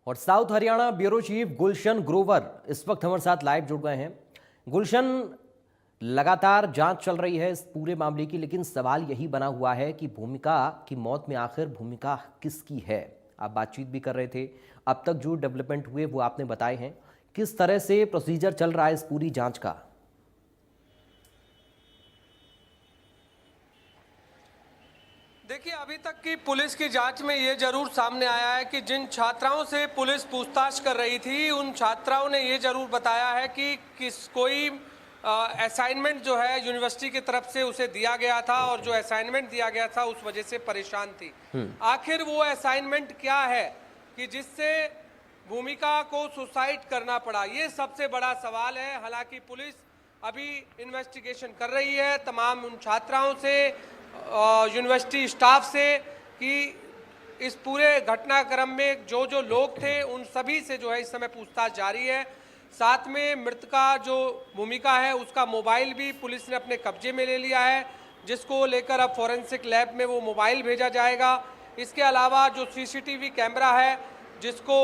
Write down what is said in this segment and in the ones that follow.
और south Haryana bureau chief Gulshan Grover इस वक्त हमारे साथ लाइव जुड़ गए हैं। गुलशन, लगातार जांच चल रही है इस पूरे मामले की, लेकिन सवाल यही बना हुआ है कि भूमिका की मौत में आखिर भूमिका किसकी है। आप बातचीत भी कर रहे थे, अब तक जो डेवलपमेंट हुए वो आपने बताए हैं। किस तरह से प्रोसीजर चल रहा है इस पूरी जांच का? देखिए, अभी तक की पुलिस की जांच में ये जरूर सामने आया है कि जिन छात्राओं से पुलिस पूछताछ कर रही थी उन छात्राओं ने ये जरूर बताया है कि कोई असाइनमेंट जो है यूनिवर्सिटी की तरफ से उसे दिया गया था और जो असाइनमेंट दिया गया था उस वजह से परेशान थी। आखिर वो असाइनमेंट क्या है कि जिससे भूमिका को सुसाइड करना पड़ा, ये सबसे बड़ा सवाल है। हालांकि पुलिस अभी इन्वेस्टिगेशन कर रही है तमाम उन छात्राओं से, यूनिवर्सिटी स्टाफ से, कि इस पूरे घटनाक्रम में जो जो लोग थे उन सभी से जो है इस समय पूछताछ जारी है। साथ में मृतका जो भूमिका है उसका मोबाइल भी पुलिस ने अपने कब्जे में ले लिया है, जिसको लेकर अब फॉरेंसिक लैब में वो मोबाइल भेजा जाएगा। इसके अलावा जो सीसीटीवी कैमरा है, जिसको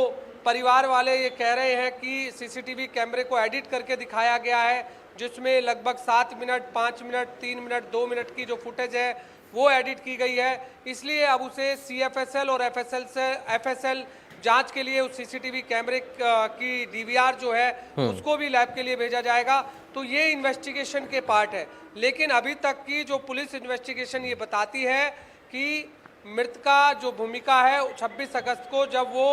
परिवार वाले ये कह रहे हैं कि सीसीटीवी कैमरे को एडिट करके दिखाया गया है, जिसमें लगभग 7 मिनट, 5 मिनट, 3 मिनट, 2 मिनट की जो फुटेज है वो एडिट की गई है। इसलिए अब उसे CFSL और FSL जांच के लिए उस सीसीटीवी कैमरे की DVR जो है उसको भी लैब के लिए भेजा जाएगा। तो ये इन्वेस्टिगेशन के पार्ट है। लेकिन अभी तक की जो पुलिस इन्वेस्टिगेशन ये बताती है कि मृतका जो भूमिका है 26 अगस्त को जब वो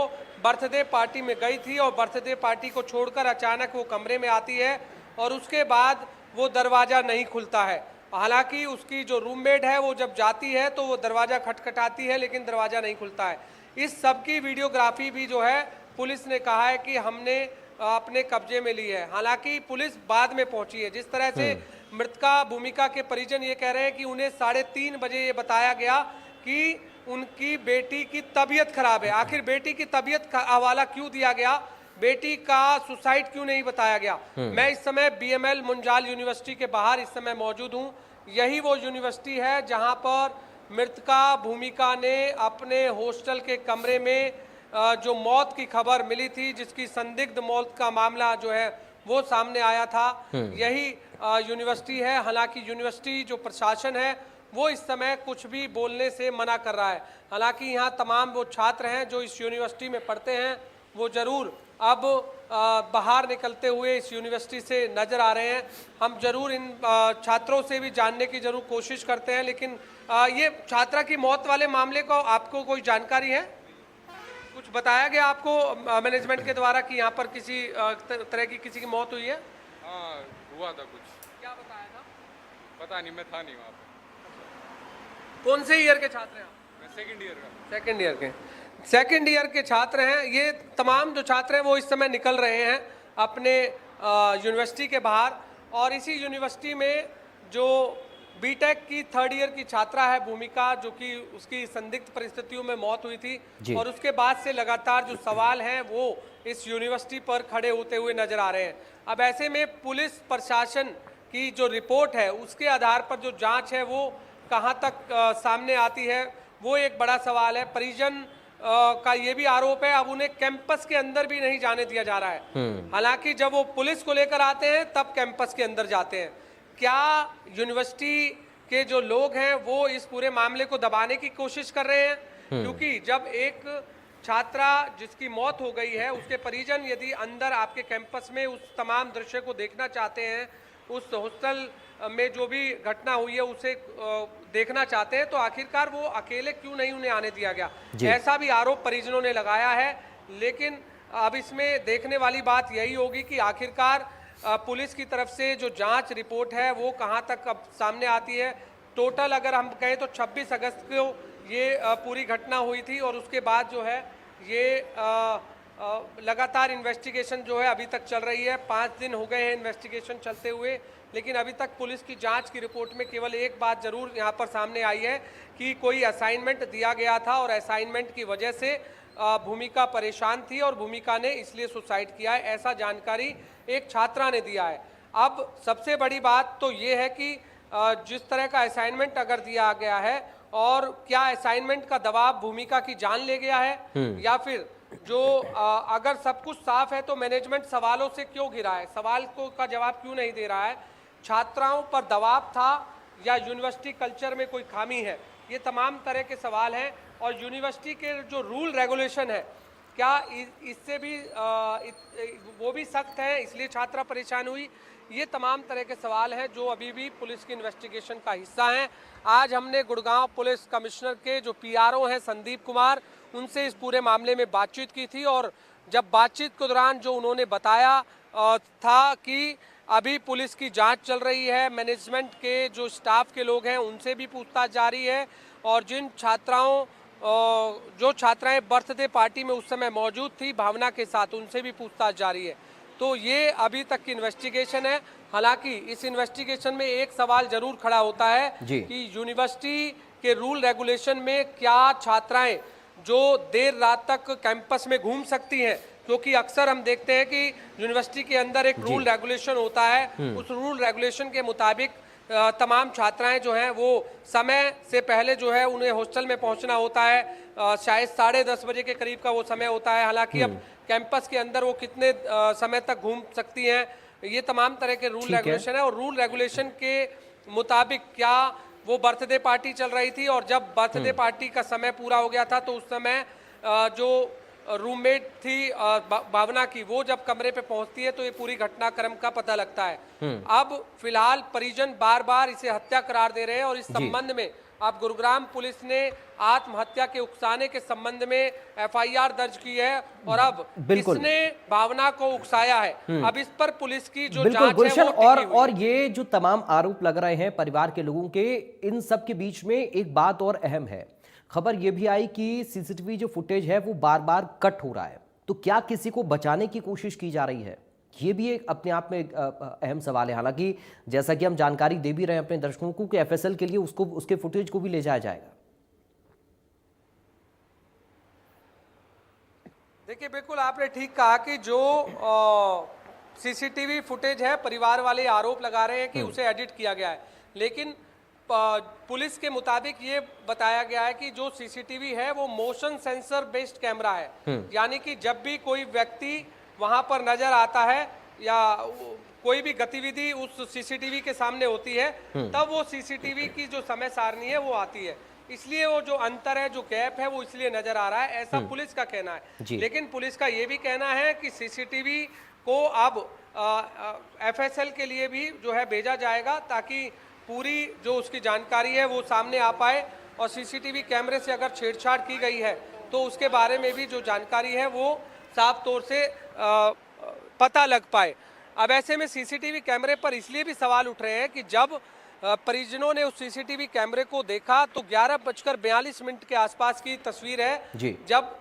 बर्थडे पार्टी में गई थी और बर्थडे पार्टी को छोड़कर अचानक वो कमरे में आती है और उसके बाद वो दरवाज़ा नहीं खुलता है। हालांकि उसकी जो रूममेट है वो जब जाती है तो वो दरवाज़ा खटखटाती है लेकिन दरवाज़ा नहीं खुलता है। इस सब की वीडियोग्राफी भी जो है पुलिस ने कहा है कि हमने अपने कब्जे में ली है। हालांकि पुलिस बाद में पहुंची है। जिस तरह से मृतका भूमिका के परिजन ये कह रहे हैं कि उन्हें 3:30 बजे ये बताया गया कि उनकी बेटी की तबीयत खराब है। आखिर बेटी की तबीयत का हवाला क्यों दिया गया, बेटी का सुसाइड क्यों नहीं बताया गया? मैं इस समय BML मुंजाल यूनिवर्सिटी के बाहर इस समय मौजूद हूं। यही वो यूनिवर्सिटी है जहां पर मृतका भूमिका ने अपने हॉस्टल के कमरे में जो मौत की खबर मिली थी, जिसकी संदिग्ध मौत का मामला जो है वो सामने आया था, यही यूनिवर्सिटी है। हालांकि यूनिवर्सिटी जो प्रशासन है वो इस समय कुछ भी बोलने से मना कर रहा है। हालांकि यहाँ तमाम वो छात्र हैं जो इस यूनिवर्सिटी में पढ़ते हैं, वो जरूर अब बाहर निकलते हुए इस यूनिवर्सिटी से नजर आ रहे हैं। हम जरूर इन छात्रों से भी जानने की जरूर कोशिश करते हैं। लेकिन ये छात्रा की मौत वाले मामले को आपको कोई जानकारी है? कुछ बताया गया आपको मैनेजमेंट के द्वारा कि यहाँ पर किसी तरह की किसी की मौत हुई है? हाँ, हुआ था कुछ। क्या बताया था? पता नहीं, मैं था नहीं वहाँ पे। कौन से ईयर के छात्र हैं आप? मैं सेकंड ईयर का। सेकंड ईयर के छात्र हैं। ये तमाम जो छात्र हैं वो इस समय निकल रहे हैं अपने यूनिवर्सिटी के बाहर। और इसी यूनिवर्सिटी में जो BTech की 3rd ईयर की छात्रा है भूमिका, जो कि उसकी संदिग्ध परिस्थितियों में मौत हुई थी, और उसके बाद से लगातार जो सवाल हैं वो इस यूनिवर्सिटी पर खड़े होते हुए नजर आ रहे हैं। अब ऐसे में पुलिस प्रशासन की जो रिपोर्ट है उसके आधार पर जो जांच है वो कहाँ तक सामने आती है, वो एक बड़ा सवाल है। परिजन का ये भी आरोप है अब उन्हें कैंपस के अंदर भी नहीं जाने दिया जा रहा है। हालांकि जब वो पुलिस को लेकर आते हैं तब कैंपस के अंदर जाते हैं। क्या यूनिवर्सिटी के जो लोग हैं वो इस पूरे मामले को दबाने की कोशिश कर रहे हैं? क्योंकि जब एक छात्रा जिसकी मौत हो गई है उसके परिजन यदि अंदर आपके कैंपस में उस तमाम दृश्य को देखना चाहते हैं, उस हॉस्टल में जो भी घटना हुई है उसे देखना चाहते हैं, तो आखिरकार वो अकेले क्यों नहीं उन्हें आने दिया गया? ऐसा भी आरोप परिजनों ने लगाया है। लेकिन अब इसमें देखने वाली बात यही होगी कि आखिरकार पुलिस की तरफ से जो जांच रिपोर्ट है वो कहां तक अब सामने आती है। टोटल अगर हम कहें तो 26 अगस्त को ये पूरी घटना हुई थी और उसके बाद जो है ये लगातार इन्वेस्टिगेशन जो है अभी तक चल रही है। 5 दिन हो गए हैं इन्वेस्टिगेशन चलते हुए, लेकिन अभी तक पुलिस की जांच की रिपोर्ट में केवल एक बात जरूर यहाँ पर सामने आई है कि कोई असाइनमेंट दिया गया था और असाइनमेंट की वजह से भूमिका परेशान थी और भूमिका ने इसलिए सुसाइड किया है, ऐसा जानकारी एक छात्रा ने दिया है। अब सबसे बड़ी बात तो ये है कि जिस तरह का असाइनमेंट अगर दिया गया है और क्या असाइनमेंट का दबाव भूमिका की जान ले गया है या फिर जो अगर सब कुछ साफ है तो मैनेजमेंट सवालों से क्यों घिरा है, सवाल को का जवाब क्यों नहीं दे रहा है, छात्राओं पर दबाव था या यूनिवर्सिटी कल्चर में कोई खामी है, ये तमाम तरह के सवाल हैं। और यूनिवर्सिटी के जो रूल रेगुलेशन है क्या इससे भी वो भी सख्त है, इसलिए छात्रा परेशान हुई, ये तमाम तरह के सवाल हैं जो अभी भी पुलिस की इन्वेस्टिगेशन का हिस्सा हैं। आज हमने गुड़गांव पुलिस कमिश्नर के जो पीआरओ हैं संदीप कुमार, उनसे इस पूरे मामले में बातचीत की थी और जब बातचीत के दौरान जो उन्होंने बताया था कि अभी पुलिस की जांच चल रही है, मैनेजमेंट के जो स्टाफ के लोग हैं उनसे भी पूछताछ जारी है और जिन जो छात्राएं बर्थडे पार्टी में उस समय मौजूद थी भावना के साथ, उनसे भी पूछताछ जारी है। तो ये अभी तक की इन्वेस्टिगेशन है। हालांकि इस इन्वेस्टिगेशन में एक सवाल जरूर खड़ा होता है कि यूनिवर्सिटी के रूल रेगुलेशन में क्या छात्राएं जो देर रात तक कैंपस में घूम सकती हैं, क्योंकि अक्सर हम देखते हैं कि यूनिवर्सिटी के अंदर एक रूल रेगुलेशन होता है, उस रूल रेगुलेशन के मुताबिक तमाम छात्राएं जो हैं वो समय से पहले जो है उन्हें हॉस्टल में पहुंचना होता है, शायद 10:30 बजे के करीब का वो समय होता है। हालांकि अब कैंपस के अंदर वो कितने समय तक घूम सकती हैं, ये तमाम तरह के रूल रेगुलेशन है और रूल रेगुलेशन के मुताबिक क्या वो बर्थडे पार्टी चल रही थी और जब बर्थडे पार्टी का समय पूरा हो गया था तो उस समय जो रूममेट थी भावना की, वो जब कमरे पे पहुंचती है तो ये पूरी घटनाक्रम का पता लगता है। अब फिलहाल परिजन बार बार इसे हत्या करार दे रहे हैं और इस संबंध में अब गुरुग्राम पुलिस ने आत्महत्या के उकसाने के संबंध में एफआईआर दर्ज की है और अब किसने भावना को उकसाया है, अब इस पर पुलिस की जो जांच है वो और ये जो तमाम आरोप लग रहे हैं परिवार के लोगों के, इन सब के बीच में एक बात और अहम है। खबर यह भी आई कि सीसीटीवी जो फुटेज है वो बार बार कट हो रहा है, तो क्या किसी को बचाने की कोशिश की जा रही है? ये भी एक अपने आप में एक अहम सवाल है। हालांकि जैसा कि हम जानकारी दे भी रहे हैं अपने दर्शकों को कि एफएसएल के लिए उसके फुटेज को भी ले जाया जाएगा। देखिए, बिल्कुल आपने ठीक कहा कि जो सीसीटीवी फुटेज है परिवार वाले आरोप लगा रहे हैं कि उसे एडिट किया गया है, लेकिन पुलिस के मुताबिक ये बताया गया है कि जो सीसीटीवी है वो मोशन सेंसर बेस्ड कैमरा है, यानी कि जब भी कोई व्यक्ति वहां पर नजर आता है या कोई भी गतिविधि उस सीसीटीवी के सामने होती है तब वो सीसीटीवी की जो समय सारणी है वो आती है, इसलिए वो जो अंतर है, जो गैप है वो इसलिए नजर आ रहा है, ऐसा पुलिस का कहना है। लेकिन पुलिस का ये भी कहना है कि सीसीटीवी को अब एफएसएल के लिए भी जो है भेजा जाएगा ताकि पूरी जो उसकी जानकारी है वो सामने आ पाए और सीसीटीवी कैमरे से अगर छेड़छाड़ की गई है तो उसके बारे में भी जो जानकारी है वो साफ तौर से पता लग पाए। अब ऐसे में सीसीटीवी कैमरे पर इसलिए भी सवाल उठ रहे हैं कि जब परिजनों ने उस सीसीटीवी कैमरे को देखा तो 11:42 के आसपास की तस्वीर है जब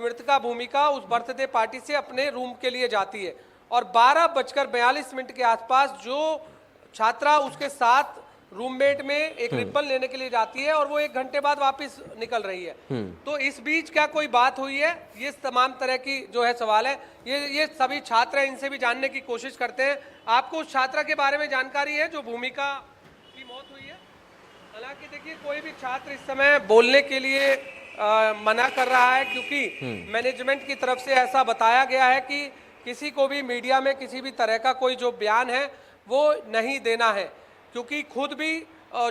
मृतका भूमिका उस बर्थडे पार्टी से अपने रूम के लिए जाती है और 12:42 के आसपास जो छात्रा उसके साथ रूममेट में एक रिबन लेने के लिए जाती है और वो 1 घंटे बाद वापस निकल रही है। तो इस बीच क्या कोई बात हुई है, ये तमाम तरह की जो है सवाल है, ये सभी छात्र हैं, इनसे भी जानने की कोशिश करते हैं। आपको उस छात्रा के बारे में जानकारी है जो भूमिका की मौत हुई है? हालांकि देखिए, कोई भी छात्र इस समय बोलने के लिए मना कर रहा है क्योंकि मैनेजमेंट की तरफ से ऐसा बताया गया है कि किसी को भी मीडिया में किसी भी तरह का कोई जो बयान है वो नहीं देना है, क्योंकि खुद भी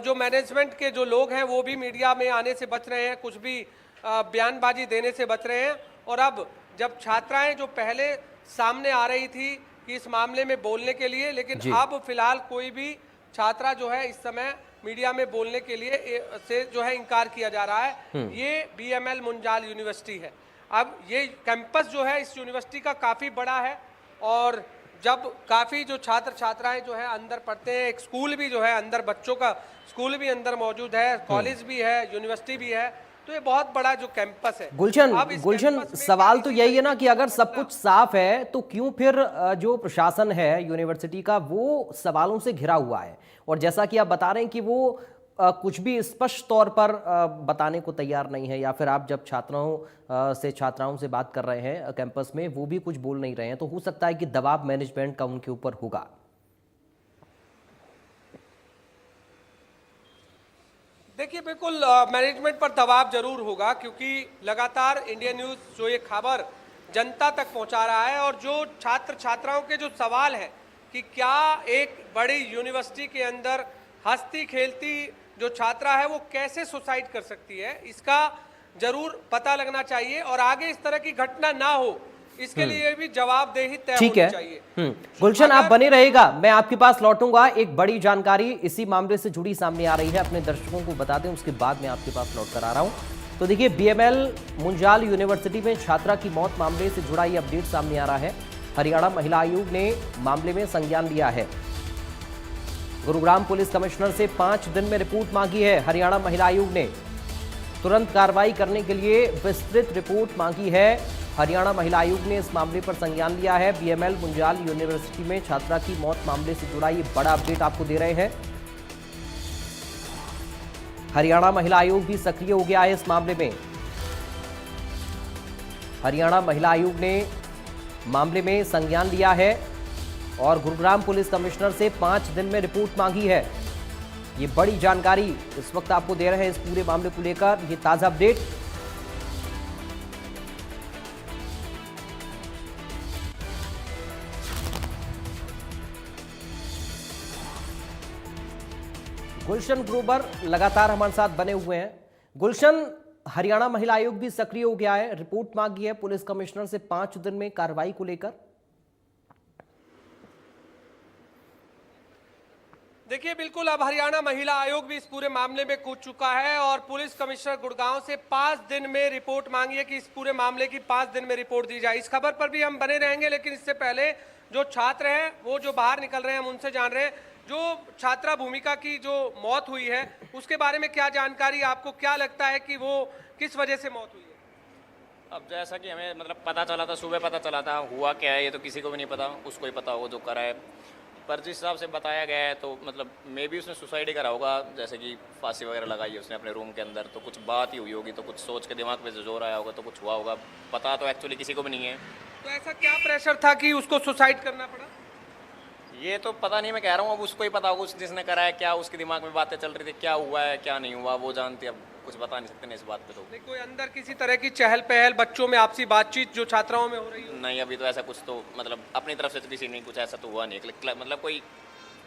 जो मैनेजमेंट के जो लोग हैं वो भी मीडिया में आने से बच रहे हैं, कुछ भी बयानबाजी देने से बच रहे हैं। और अब जब छात्राएं जो पहले सामने आ रही थी कि इस मामले में बोलने के लिए, लेकिन अब फिलहाल कोई भी छात्रा जो है इस समय मीडिया में बोलने के लिए से जो है इनकार किया जा रहा है। ये बीएमएल मुंजाल यूनिवर्सिटी है। अब ये कैंपस जो है इस यूनिवर्सिटी का काफ़ी बड़ा है और जब काफ़ी जो छात्र छात्राएं जो है अंदर पढ़ते हैं, एक स्कूल भी जो है अंदर, बच्चों का स्कूल भी अंदर मौजूद है, कॉलेज भी है, यूनिवर्सिटी भी है, तो ये बहुत बड़ा जो कैंपस है। गुलशन सवाल तो यही है ना कि अगर सब कुछ साफ है तो क्यों फिर जो प्रशासन है यूनिवर्सिटी का वो सवालों से घिरा हुआ है? और जैसा कि आप बता रहे हैं कि वो कुछ भी स्पष्ट तौर पर बताने को तैयार नहीं है, या फिर आप जब छात्राओं से बात कर रहे हैं कैंपस में वो भी कुछ बोल नहीं रहे हैं, तो हो सकता है कि दबाव मैनेजमेंट का उनके ऊपर होगा। देखिए बिल्कुल मैनेजमेंट पर दबाव जरूर होगा, क्योंकि लगातार इंडिया न्यूज़ जो ये खबर जनता तक पहुंचा रहा है और जो छात्र छात्राओं के जो सवाल है कि क्या एक बड़ी यूनिवर्सिटी के अंदर हंसती खेलती जो छात्रा है वो कैसे सुसाइड कर सकती है, इसका जरूर पता लगना चाहिए और आगे इस तरह की घटना ना हो इसके लिए भी जवाबदेही तय ठीक होनी है। चाहिए। गुलशन, आप बने रहेगा, मैं आपके पास लौटूंगा। एक बड़ी जानकारी इसी मामले से जुड़ी सामने आ रही है, अपने दर्शकों को बता दें, उसके बाद मैं आपके पास लौट कर आ रहा हूं। तो देखिए, बीएमएल मुंजाल यूनिवर्सिटी में छात्रा की मौत मामले से जुड़ा ये अपडेट सामने आ रहा है। हरियाणा महिला आयोग ने मामले में संज्ञान लिया है। गुरुग्राम पुलिस कमिश्नर से 5 दिन में रिपोर्ट मांगी है। हरियाणा महिला आयोग ने तुरंत कार्रवाई करने के लिए विस्तृत रिपोर्ट मांगी है। हरियाणा महिला आयोग ने इस मामले पर संज्ञान लिया है। बीएमएल मुंजाल यूनिवर्सिटी में छात्रा की मौत मामले से जुड़ा ये बड़ा अपडेट आपको दे रहे हैं। हरियाणा महिला आयोग भी सक्रिय हो गया है इस मामले में। हरियाणा महिला आयोग ने मामले में संज्ञान लिया है और गुरुग्राम पुलिस कमिश्नर से 5 दिन में रिपोर्ट मांगी है। ये बड़ी जानकारी इस वक्त आपको दे रहे हैं इस पूरे मामले को लेकर, ये ताजा अपडेट। गुलशन ग्रोवर लगातार हमारे साथ बने हुए हैं। गुलशन, हरियाणा महिला आयोग भी सक्रिय हो गया है, रिपोर्ट मांगी है पुलिस कमिश्नर से 5 दिन में कार्रवाई को लेकर। देखिए बिल्कुल अब हरियाणा महिला आयोग भी इस पूरे मामले में कूद चुका है और पुलिस कमिश्नर गुड़गांव से 5 दिन में रिपोर्ट मांगी है कि इस पूरे मामले की 5 दिन में रिपोर्ट दी जाए। इस खबर पर भी हम बने रहेंगे, लेकिन इससे पहले जो छात्र हैं वो जो बाहर निकल रहे हैं हम उनसे जान रहे हैं, जो छात्रा भूमिका की जो मौत हुई है उसके बारे में क्या जानकारी, आपको क्या लगता है कि वो किस वजह से मौत हुई है? अब जैसा कि हमें मतलब पता चला था, सुबह पता चला था, हुआ क्या है ये तो किसी को भी नहीं पता, उसको ही पता होगा जो करा है। पर जिस हिसाब से बताया गया है तो मतलब मे भी उसने सुसाइड ही करा होगा, जैसे कि फांसी वगैरह लगाई है उसने अपने रूम के अंदर, तो कुछ बात ही हुई होगी, तो कुछ सोच के दिमाग पे जोर आया होगा, तो कुछ हुआ होगा। पता तो एक्चुअली किसी को भी नहीं है। तो ऐसा क्या प्रेशर था कि उसको सुसाइड करना पड़ा? ये तो पता नहीं, मैं कह रहा हूँ अब उसको ही पता होगा, जिसने करा है, क्या उसके दिमाग में बातें चल रही थी, क्या हुआ है क्या नहीं हुआ वो जानती है। अब कुछ बता नहीं सकते ना इस बात पे तो। नहीं, कोई अंदर किसी तरह की चहल पहल, बच्चों में आपसी बातचीत जो छात्राओं में हो रही है? नहीं, अभी तो ऐसा कुछ तो मतलब अपनी तरफ से तो किसी ने कुछ ऐसा तो हुआ नहीं, मतलब कोई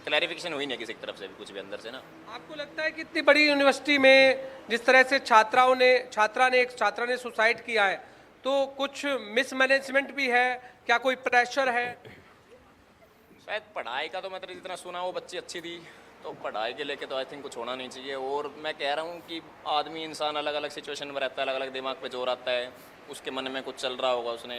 क्लैरिफिकेशन हुई नहीं किसी की तरफ से भी कुछ भी अंदर से ना। आपको लगता है कि इतनी बड़ी यूनिवर्सिटी में जिस तरह से एक छात्रा ने सुसाइड किया है, तो कुछ मिसमैनेजमेंट भी है क्या, कोई प्रेशर है? शायद पढ़ाई का तो मतलब जितना सुना वो बच्ची अच्छी थी, तो पढ़ाई के लेके तो आई थिंक कुछ होना नहीं चाहिए। और मैं कह रहा हूँ कि आदमी इंसान अलग अलग सिचुएशन में रहता है, अलग अलग दिमाग पे जोर आता है, उसके मन में कुछ चल रहा होगा, उसने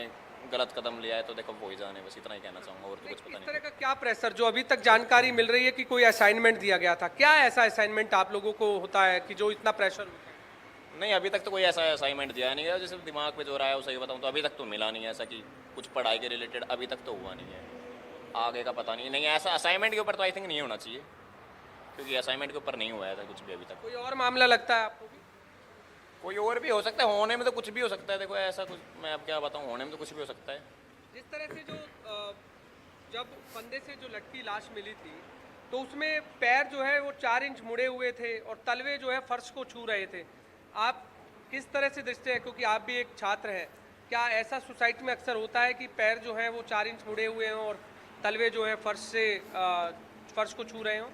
गलत कदम लिया है, तो देखो वो ही जाने, बस इतना ही कहना चाहूँगा, और तो कुछ पता इस नहीं। तरह का क्या प्रेशर, जो अभी तक जानकारी मिल रही है कि कोई असाइनमेंट दिया गया था, क्या ऐसा असाइनमेंट आप लोगों को होता है कि जो इतना प्रेशर होता है? नहीं, अभी तक तो कोई ऐसा असाइनमेंट दिया नहीं है, जैसे दिमाग पे जोर आया वो सही बताऊँ तो अभी तक तो मिला नहीं है ऐसा कि कुछ पढ़ाई के रिलेटेड, अभी तक तो हुआ नहीं है। आगे का पता नहीं ऐसा असाइनमेंट के ऊपर तो आई थिंक नहीं होना चाहिए, क्योंकि असाइनमेंट के ऊपर नहीं हुआ है था कुछ भी अभी तक। कोई और मामला लगता है आपको भी? कोई और भी हो सकता है, होने में तो कुछ भी हो सकता है। देखो ऐसा कुछ मैं अब क्या बताऊँ, होने में तो कुछ भी हो सकता है। जिस तरह से जो जब फंदे से जो लटकी लाश मिली थी, तो उसमें पैर जो है वो 4 इंच मुड़े हुए थे और तलवे जो है फर्श को छू रहे थे। आप किस तरह से देखते हैं, क्योंकि आप भी एक छात्र हैं, क्या ऐसा सोसाइटी में अक्सर होता है कि पैर जो है वो 4 इंच मुड़े हुए हों और तलवे जो है फर्श को छू रहे हों?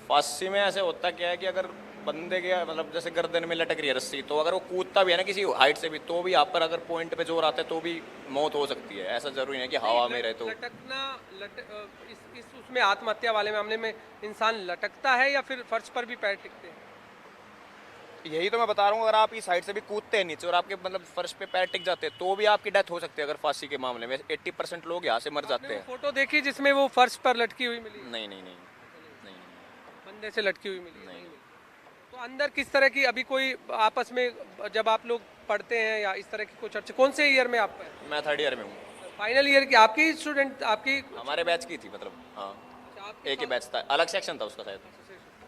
फांसी में ऐसे होता क्या है कि अगर बंदे के मतलब जैसे गर्दन में लटक रही है रस्सी, तो अगर वो कूदता भी है ना किसी हाइट से भी, तो भी यहाँ पर अगर पॉइंट पे जोर आता है तो भी मौत हो सकती है। ऐसा जरूरी नहीं है कि हवा में रहे तो। उसमें आत्महत्या वाले मामले में इंसान लटकता है या फिर फर्श पर भी पैर टिकते हैं? यही तो मैं बता रहा हूँ, अगर आप इस साइड से भी कूदते हैं नीचे और आपके मतलब फर्श पे पैर टिक जाते हैं तो भी आपकी डेथ हो सकती है। अगर फांसी के मामले में 80% लोग यहाँ से मर जाते हैं। फोटो देखी जिसमें वो फर्श पर लटकी हुई मिली? नहीं, फंदे से लटकी हुई मिली? नहीं। तो अंदर किस तरह की अभी कोई आपस में जब आप लोग पढ़ते हैं या इस तरह की कोई चर्चा, कौन से ईयर में आप? मैं 3rd ईयर में हूँ। फाइनल ईयर की आपकी स्टूडेंट? आपकी हमारे बैच की थी मतलब, हाँ एक ही बैच था, अलग सेक्शन था उसका शायद।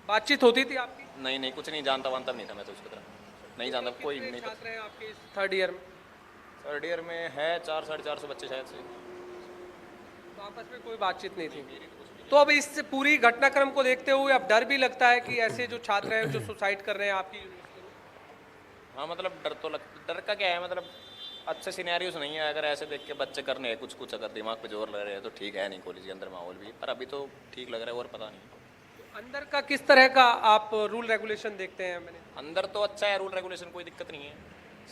बातचीत होती थी आपकी? नहीं, कुछ नहीं जानता वानता नहीं था मैं तो उसकी तरह, नहीं जानता कोई नहीं। छात्र हैं आपके 3rd ईयर में? 3rd ईयर में है 400-450 बच्चे शायद से। तो आपस में कोई बातचीत नहीं थी? तो अब इस पूरी घटनाक्रम को देखते हुए अब डर भी लगता है कि ऐसे जो छात्र हैं जो सुसाइड कर रहे हैं आपकी यूनिवर्सिटी में। हाँ मतलब डर का क्या है, मतलब अच्छे सिनेरियोज नहीं है। अगर ऐसे देख के बच्चे करने हैं कुछ कुछ, अगर दिमाग पे जोर लग रहे हैं तो ठीक है नहीं कॉलेज के अंदर माहौल भी, पर अभी तो ठीक लग रहा है और पता नहीं। अंदर का किस तरह का आप रूल रेगुलेशन देखते हैं? मैंने अंदर तो अच्छा है, रूल रेगुलेशन कोई दिक्कत नहीं है,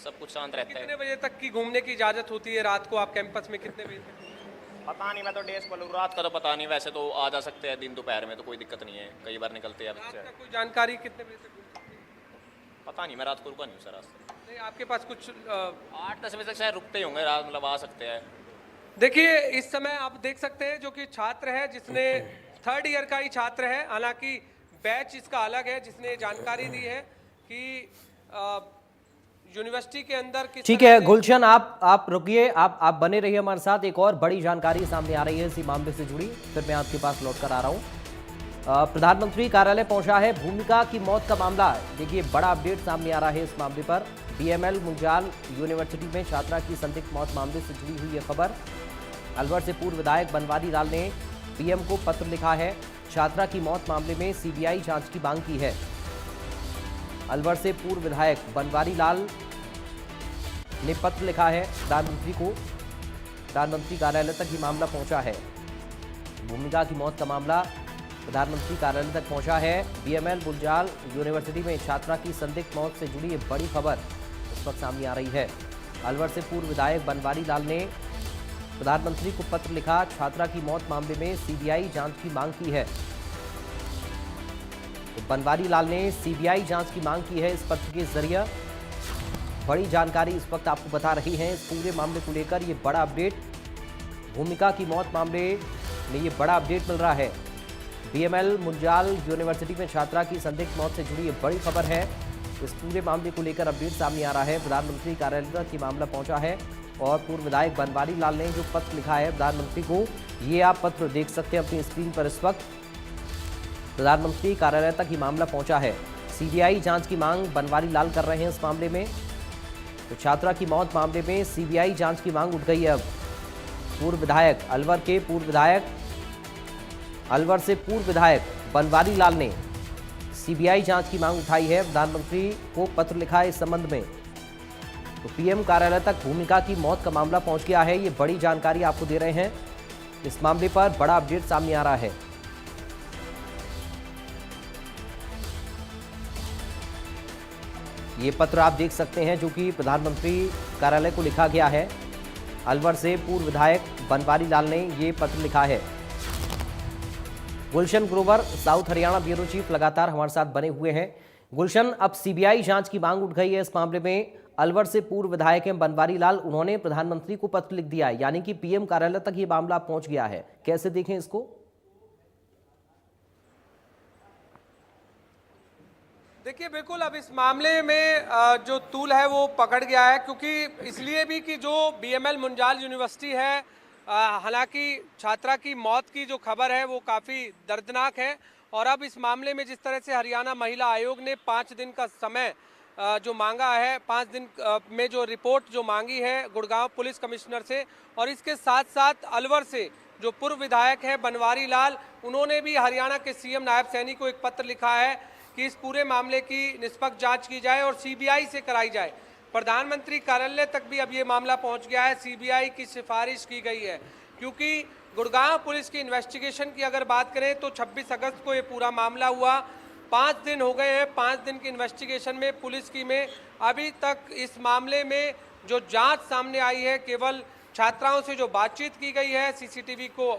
सब कुछ शांत रहता है। कितने बजे तक की घूमने की इजाजत होती है रात को? आप कैंपस में कितने बजे तक? पता नहीं, मैं तो डेज पर रात का तो पता नहीं, वैसे तो आ जा सकते हैं दिन दोपहर में तो कोई दिक्कत नहीं है, कई बार निकलते हैं रात बच्चे। का कोई जानकारी कितने बजे तक घूम सकते हैं? पता नहीं, मैं रात को रुका नहीं हूँ सर, रास्ते नहीं, आपके पास कुछ 8-10 बजे तक शायद रुकते ही होंगे रात, मतलब आ सकते हैं। देखिए इस समय आप देख सकते हैं जो कि छात्र है जिसने 3rd ईयर का ही छात्र है, हालांकि बैच इसका अलग है, जिसने जानकारी दी है कि यूनिवर्सिटी के अंदर किस ठीक तरह है से- गुलशन, आप रुकिए, आप बने रहिए हमारे साथ। एक और बड़ी जानकारी सामने आ रही है इसी मामले से जुड़ी, फिर मैं आपके पास लौट कर आ रहा हूँ। प्रधानमंत्री कार्यालय पहुंचा है भूमिका की मौत का मामला। देखिए बड़ा अपडेट सामने आ रहा है इस मामले पर। बीएमएल मुंजाल यूनिवर्सिटी में छात्रा की संदिग्ध मौत मामले से जुड़ी हुई यह खबर। अलवर से पूर्व विधायक बनवारी लाल ने पीएम को पत्र लिखा है, छात्रा की मौत मामले में सीबीआई जांच की मांग की है। अलवर से पूर्व विधायक बनवारी लाल ने पत्र लिखा है प्रधानमंत्री को, प्रधानमंत्री कार्यालय तक ये मामला पहुंचा है। भूमिका की मौत का मामला प्रधानमंत्री कार्यालय तक पहुंचा है। बीएमएल मुंजाल यूनिवर्सिटी में छात्रा की संदिग्ध मौत से जुड़ी ये बड़ी खबर इस वक्त सामने आ रही है। अलवर से पूर्व विधायक बनवारी लाल ने प्रधानमंत्री को पत्र लिखा, छात्रा की मौत मामले में सीबीआई जांच की मांग की है। तो बनवारी लाल ने सीबीआई जांच की मांग की है इस पत्र के जरिए। बड़ी जानकारी इस वक्त आपको बता रही है इस पूरे मामले को लेकर। ये बड़ा अपडेट, भूमिका की मौत मामले में ये बड़ा अपडेट मिल रहा है। बीएमएल मुंजाल यूनिवर्सिटी में छात्रा की संदिग्ध मौत से जुड़ी ये बड़ी खबर है। इस पूरे मामले को लेकर अपडेट सामने आ रहा है। प्रधानमंत्री कार्यालय तक ये मामला पहुंचा है और पूर्व विधायक बनवारी लाल ने जो पत्र लिखा है प्रधानमंत्री को, ये आप पत्र देख सकते हैं अपनी स्क्रीन पर इस वक्त। प्रधानमंत्री कार्यालय तक ये मामला पहुंचा है। सीबीआई जांच की मांग बनवारी लाल कर रहे हैं इस मामले में। तो छात्रा की मौत मामले में सीबीआई जांच की मांग उठ गई है। अब पूर्व विधायक अलवर से पूर्व विधायक बनवारी लाल ने सीबीआई जांच की मांग उठाई है। प्रधानमंत्री को पत्र लिखा है इस संबंध में। तो पीएम कार्यालय तक भूमिका की मौत का मामला पहुंच गया है। ये बड़ी जानकारी आपको दे रहे हैं। इस मामले पर बड़ा अपडेट सामने आ रहा है। ये पत्र आप देख सकते हैं जो कि प्रधानमंत्री कार्यालय को लिखा गया है। अलवर से पूर्व विधायक बनवारी लाल ने ये पत्र लिखा है। Gulshan Grover south Haryana bureau chief लगातार हमारे साथ बने हुए हैं। गुलशन, अब सीबीआई जांच की मांग उठ गई है इस मामले में। अलवर से पूर्व विधायक हैं बनवारी लाल, उन्होंने प्रधानमंत्री को पत्र लिख दिया है, यानी कि पीएम कार्यालय तक ये मामला पहुंच गया है। कैसे देखें इसको? देखिए बिल्कुल अब इस मामले में जो तूल है वो पकड़ गया है, क्योंकि इसलिए भी कि जो बीएमएल मुंजाल यूनिवर्सिटी है, हालांकि छात्रा की मौत की जो खबर है वो काफ़ी दर्दनाक है। और अब इस मामले में जिस तरह से हरियाणा महिला आयोग ने 5 दिन का समय जो मांगा है, 5 दिन में जो रिपोर्ट जो मांगी है गुड़गांव पुलिस कमिश्नर से, और इसके साथ साथ अलवर से जो पूर्व विधायक है बनवारी लाल, उन्होंने भी हरियाणा के सीएम नायब सैनी को एक पत्र लिखा है कि इस पूरे मामले की निष्पक्ष जांच की जाए और सीबीआई से कराई जाए। प्रधानमंत्री कार्यालय तक भी अब ये मामला पहुंच गया है। सीबीआई की सिफारिश की गई है, क्योंकि गुड़गांव पुलिस की इन्वेस्टिगेशन की अगर बात करें तो 26 अगस्त को ये पूरा मामला हुआ। 5 दिन हो गए हैं। 5 दिन की इन्वेस्टिगेशन में पुलिस की में अभी तक इस मामले में जो जांच सामने आई है, केवल छात्राओं से जो बातचीत की गई है, सीसीटीवी को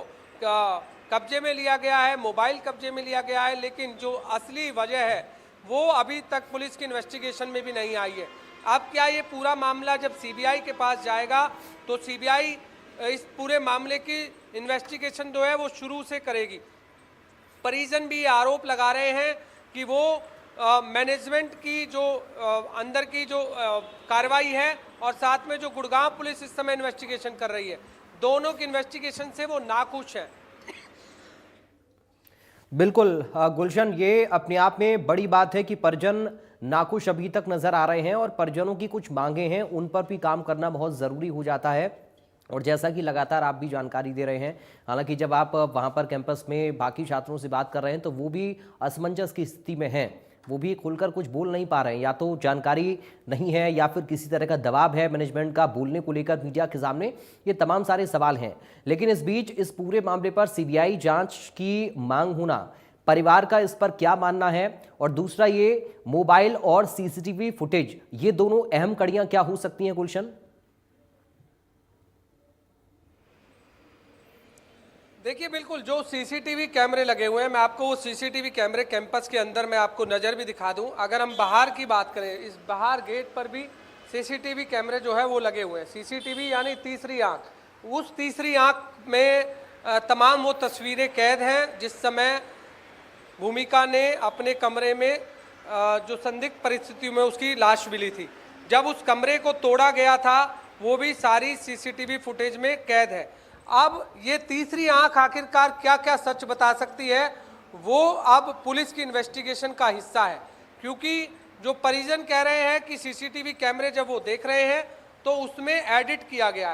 कब्जे में लिया गया है, मोबाइल कब्जे में लिया गया है, लेकिन जो असली वजह है वो अभी तक पुलिस की इन्वेस्टिगेशन में भी नहीं आई है। अब क्या ये पूरा मामला जब सीबीआई के पास जाएगा तो सीबीआई इस पूरे मामले की इन्वेस्टिगेशन जो है वो शुरू से करेगी। परिजन भी आरोप लगा रहे हैं कि वो मैनेजमेंट की जो अंदर की जो कार्रवाई है और साथ में जो गुड़गांव पुलिस इस समय इन्वेस्टिगेशन कर रही है, दोनों की इन्वेस्टिगेशन से वो नाखुश हैं। बिल्कुल गुलशन, ये अपने आप में बड़ी बात है कि परिजन नाखुश अभी तक नजर आ रहे हैं और परिजनों की कुछ मांगे हैं, उन पर भी काम करना बहुत ज़रूरी हो जाता है। और जैसा कि लगातार आप भी जानकारी दे रहे हैं, हालांकि जब आप वहां पर कैंपस में बाकी छात्रों से बात कर रहे हैं तो वो भी असमंजस की स्थिति में हैं, वो भी खुलकर कुछ बोल नहीं पा रहे हैं, या तो जानकारी नहीं है या फिर किसी तरह का दबाव है मैनेजमेंट का बोलने को लेकर मीडिया के सामने। ये तमाम सारे सवाल हैं, लेकिन इस बीच इस पूरे मामले पर सीबीआई जांच की मांग होना, परिवार का इस पर क्या मानना है, और दूसरा ये मोबाइल और सीसीटीवी फुटेज, ये दोनों अहम कड़ियां क्या हो सकती हैं गुलशन? देखिए, बिल्कुल जो सीसीटीवी कैमरे लगे हुए हैं, मैं आपको वो सीसीटीवी कैमरे कैंपस के अंदर मैं आपको नज़र भी दिखा दूं। अगर हम बाहर की बात करें, इस बाहर गेट पर भी सीसीटीवी कैमरे जो है वो लगे हुए हैं। सीसीटीवी यानी तीसरी आंख, उस तीसरी आंख में तमाम वो तस्वीरें कैद हैं जिस समय भूमिका ने अपने कमरे में जो संदिग्ध परिस्थितियों में उसकी लाश मिली थी, जब उस कमरे को तोड़ा गया था, वो भी सारी सीसीटीवी फुटेज में कैद है। अब ये तीसरी आंख आखिरकार क्या क्या सच बता सकती है, वो अब पुलिस की इन्वेस्टिगेशन का हिस्सा है, क्योंकि जो परिजन कह रहे हैं कि सीसीटीवी कैमरे जब वो देख रहे हैं तो उसमें एडिट किया गया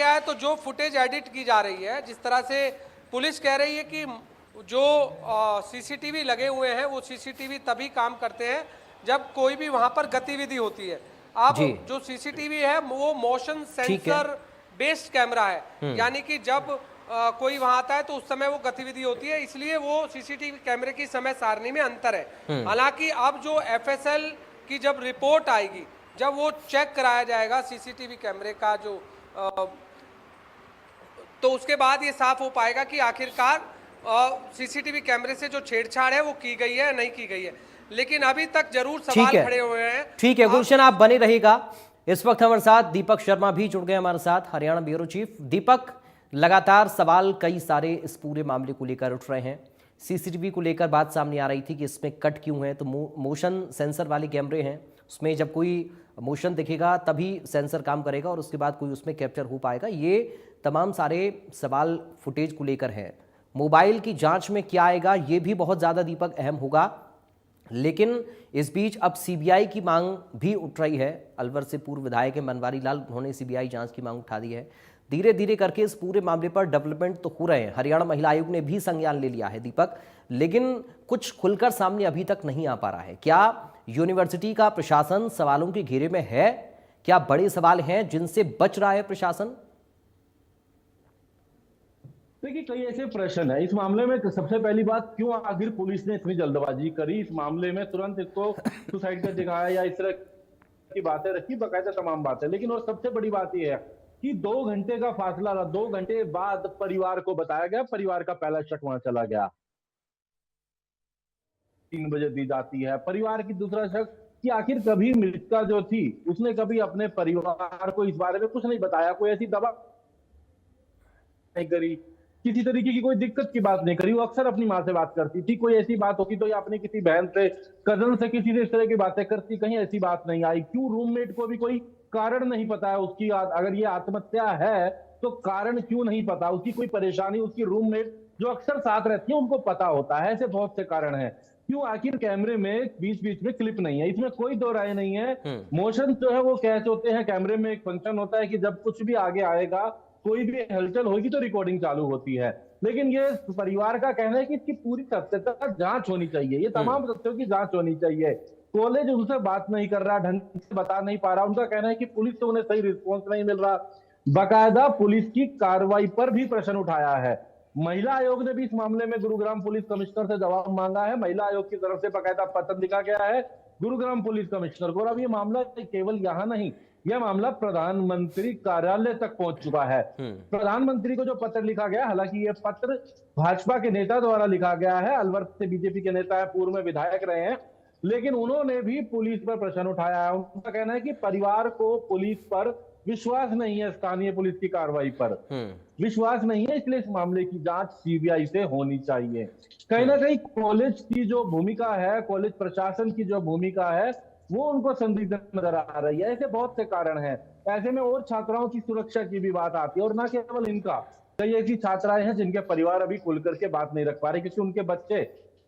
है, तो जो फुटेज एडिट की जा रही है, जिस तरह से पुलिस कह रही है कि जो सीसीटीवी लगे हुए हैं वो सीसीटीवी तभी काम करते हैं जब कोई भी वहां पर गतिविधि होती है। अब जो सीसीटीवी है वो मोशन सेंसर बेस्ड कैमरा है, यानी कि जब कोई वहां आता है तो उस समय वो गतिविधि होती है, इसलिए वो सीसीटीवी कैमरे की समय सारणी में अंतर है। हालांकि अब जो एफएसएल की जब रिपोर्ट आएगी, जब वो चेक कराया जाएगा सीसीटीवी कैमरे का जो तो उसके बाद ये साफ हो पाएगा कि आखिरकार सीसीटीवी कैमरे से जो छेड़छाड़ है वो की गई है या नहीं की गई है। लेकिन अभी तक जरूर सवाल खड़े हुए हैं। ठीक है गुलशन, आप बने रहिएगा। इस वक्त हमारे साथ दीपक शर्मा भी जुड़ गए हमारे साथ, हरियाणा ब्यूरो चीफ। दीपक, लगातार सवाल कई सारे इस पूरे मामले को लेकर उठ रहे हैं। सीसीटीवी को लेकर बात सामने आ रही थी कि इसमें कट क्यों है, तो मोशन सेंसर वाले कैमरे हैं, उसमें जब कोई मोशन दिखेगा तभी सेंसर काम करेगा और उसके बाद कोई उसमें कैप्चर हो पाएगा। ये तमाम सारे सवाल फुटेज को लेकर है। मोबाइल की जांच में क्या आएगा ये भी बहुत ज़्यादा दीपक अहम होगा, लेकिन इस बीच अब सीबीआई की मांग भी उठ रही है। अलवर से पूर्व विधायक है बनवारी लाल, उन्होंने सीबीआई जांच की मांग उठा दी है। धीरे धीरे करके इस पूरे मामले पर डेवलपमेंट तो हो रहे हैं, हरियाणा महिला आयोग ने भी संज्ञान ले लिया है दीपक, लेकिन कुछ खुलकर सामने अभी तक नहीं आ पा रहा है। क्या यूनिवर्सिटी का प्रशासन सवालों के घेरे में है? क्या बड़े सवाल हैं जिनसे बच रहा है प्रशासन? देखिए, कई ऐसे प्रश्न है इस मामले में। सबसे पहली बात, क्यों आखिर पुलिस ने इतनी जल्दबाजी करी इस मामले में, तुरंत इसको सुसाइड कर दिखाया या इस तरह की बातें रखी, बकायदा तमाम बातें। लेकिन और सबसे बड़ी बात यह है कि 2 घंटे का फासला रहा, 2 घंटे बाद परिवार को बताया गया, परिवार का पहला शक वहां चला गया, 3 बजे दी जाती है। परिवार की दूसरा शक कि आखिर कभी मृतका जो थी उसने कभी अपने परिवार को इस बारे में कुछ नहीं बताया, कोई ऐसी दवा नहीं करी, किसी तरीके की कोई दिक्कत की बात नहीं करी। वो अक्सर अपनी माँ से बात करती थी, कोई ऐसी बात होती तो या अपनी किसी बहन से, कजन से, किसी से इस तरह की बातें करती, कहीं ऐसी बात नहीं आई। क्यों रूममेट को भी कोई कारण नहीं पता है उसकी, अगर ये आत्महत्या है तो कारण क्यों नहीं पता, उसकी कोई परेशानी उसकी रूममेट जो अक्सर साथ रहती है उनको पता होता है। ऐसे बहुत से कारण है। क्यों आखिर कैमरे में बीच बीच में क्लिप नहीं है, इसमें कोई दो राय नहीं है। मोशन जो है वो कैच होते हैं कैमरे में। एक फंक्शन होता है कि जब कुछ भी आगे आएगा, कोई भी हलचल होगी तो रिकॉर्डिंग चालू होती है। लेकिन ये परिवार का कहना है कि इसकी पूरी सत्यता जांच होनी चाहिए, ये तमाम तथ्यों की जांच होनी चाहिए। कॉलेज उनसे बात नहीं कर रहा, ढंग से बता नहीं पा रहा। उनका कहना है कि पुलिस से उन्हें सही रिस्पॉन्स नहीं मिल रहा। बाकायदा पुलिस की कार्रवाई पर भी प्रश्न उठाया है। महिला आयोग ने भी इस मामले में गुरुग्राम पुलिस कमिश्नर से जवाब मांगा है। महिला आयोग की तरफ से बाकायदा पत्र लिखा गया है गुरुग्राम पुलिस कमिश्नर को। और अब ये मामला केवल यहाँ नहीं, यह मामला प्रधानमंत्री कार्यालय तक पहुंच चुका है। प्रधानमंत्री को जो पत्र लिखा गया, हालांकि यह पत्र भाजपा के नेता द्वारा लिखा गया है, अलवर से बीजेपी के नेता है, पूर्व में विधायक रहे हैं, लेकिन उन्होंने भी पुलिस पर प्रश्न उठाया है। उनका कहना है कि परिवार को पुलिस पर विश्वास नहीं है, स्थानीय पुलिस की कार्रवाई पर विश्वास नहीं है, इसलिए इस मामले की जांच सीबीआई से होनी चाहिए। कहीं ना कहीं कॉलेज की जो भूमिका है, कॉलेज प्रशासन की जो भूमिका है, वो उनको संदिग्ध नजर आ रही है। ऐसे बहुत से कारण हैं। ऐसे में और छात्राओं की सुरक्षा की भी बात आती है, और ना केवल इनका, कई ऐसी छात्राएं हैं जिनके परिवार अभी खुल करके बात नहीं रख पा रहे, क्योंकि उनके बच्चे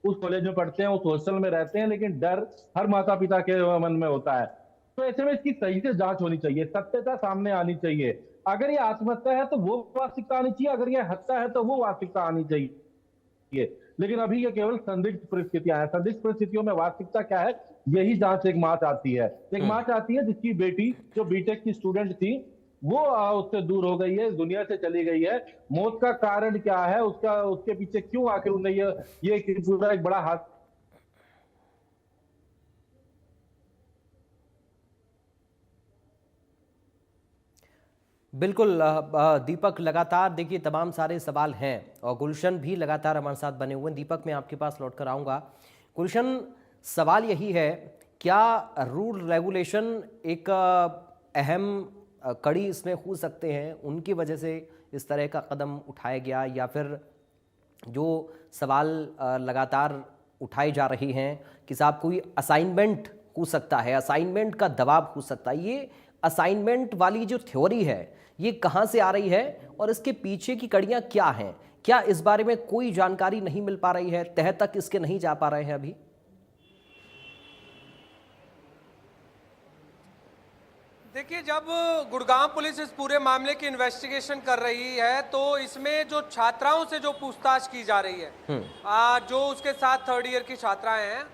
उस कॉलेज में पढ़ते हैं, उस हॉस्टल में रहते हैं, लेकिन डर हर माता पिता के मन में होता है। तो ऐसे में इसकी सही से जांच होनी चाहिए, सत्यता सामने आनी चाहिए। अगर ये आत्महत्या है तो वो वास्तविकता आनी चाहिए, अगर ये हत्या है तो वो वास्तविकता आनी चाहिए। लेकिन अभी ये केवल संदिग्ध परिस्थितियां हैं। संदिग्ध परिस्थितियों में वास्तविकता क्या है, यही जांच एक मां चाहती है। एक मां चाहती है जिसकी बेटी जो बीटेक की स्टूडेंट थी वो उससे दूर हो गई है, दुनिया से चली गई है। मौत का कारण क्या है, उसका उसके पीछे क्यों आखिर उन्हें ये पूरा एक बड़ा हाथ बिल्कुल दीपक, लगातार देखिए तमाम सारे सवाल हैं और गुलशन भी लगातार हमारे साथ बने हुए हैं। दीपक, मैं आपके पास लौट कर आऊँगा। गुलशन, सवाल यही है, क्या रूल रेगुलेशन एक अहम कड़ी इसमें हो सकते हैं, उनकी वजह से इस तरह का कदम उठाया गया, या फिर जो सवाल लगातार उठाए जा रहे हैं कि साहब कोई असाइनमेंट हो सकता है, असाइनमेंट का दबाव हो सकता है, ये असाइनमेंट वाली जो थ्योरी है ये कहाँ से आ रही है और इसके पीछे की कड़ियाँ क्या हैं? क्या इस बारे में कोई जानकारी नहीं मिल पा रही है, तह तक इसके नहीं जा पा रहे हैं अभी? देखिए, जब गुड़गांव पुलिस इस पूरे मामले की इन्वेस्टिगेशन कर रही है तो इसमें जो छात्राओं से जो पूछताछ की जा रही है, जो उसके साथ थर्ड ईयर की छात्राएं हैं,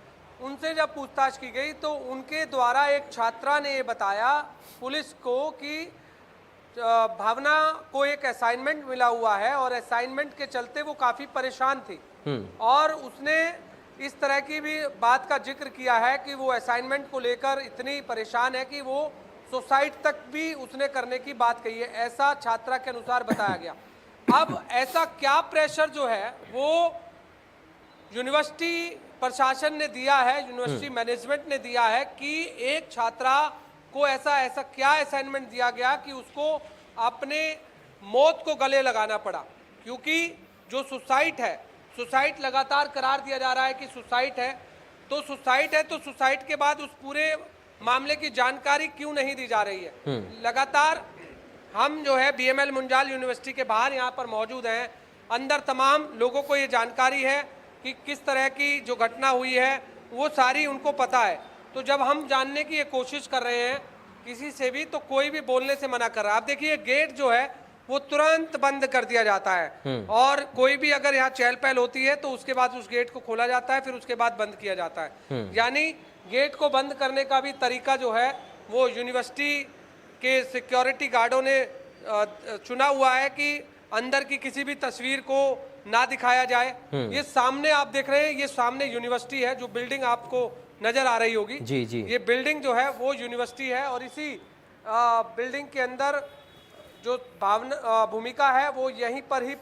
उनसे जब पूछताछ की गई तो उनके द्वारा एक छात्रा ने ये बताया पुलिस को कि भावना को एक असाइनमेंट मिला हुआ है और असाइनमेंट के चलते वो काफ़ी परेशान थी। और उसने इस तरह की भी बात का जिक्र किया है कि वो असाइनमेंट को लेकर इतनी परेशान है कि वो सुसाइड तक भी उसने करने की बात कही है, ऐसा छात्रा के अनुसार बताया गया। अब ऐसा क्या प्रेशर जो है वो यूनिवर्सिटी प्रशासन ने दिया है, यूनिवर्सिटी मैनेजमेंट ने दिया है कि एक छात्रा को ऐसा क्या असाइनमेंट दिया गया कि उसको अपने मौत को गले लगाना पड़ा, क्योंकि जो सुसाइड है, सुसाइड लगातार करार दिया जा रहा है कि सुसाइड है, तो सुसाइड है तो सुसाइड के बाद उस पूरे मामले की जानकारी क्यों नहीं दी जा रही है। लगातार हम जो है बीएमएल मुंजाल यूनिवर्सिटी के बाहर यहाँ पर मौजूद हैं, अंदर तमाम लोगों को ये जानकारी है कि किस तरह की जो घटना हुई है वो सारी उनको पता है। तो जब हम जानने की ये कोशिश कर रहे हैं किसी से भी, तो कोई भी बोलने से मना कर रहा है। आप देखिए, गेट जो है वो तुरंत बंद कर दिया जाता है और कोई भी अगर यहाँ चहल पहल होती है तो उसके बाद उस गेट को खोला जाता है, फिर उसके बाद बंद किया जाता है। यानी गेट को बंद करने का भी तरीका जो है वो यूनिवर्सिटी के सिक्योरिटी गार्डों ने चुना हुआ है कि अंदर की किसी भी तस्वीर को ना दिखाया जाए। ये सामने आप देख रहे हैं, ये सामने यूनिवर्सिटी है, जो बिल्डिंग आपको नजर आ रही होगी, जी जी, ये बिल्डिंग जो है वो यूनिवर्सिटी है और इसी बिल्डिंग के अंदर जो भूमिका है वो यहीं पर ही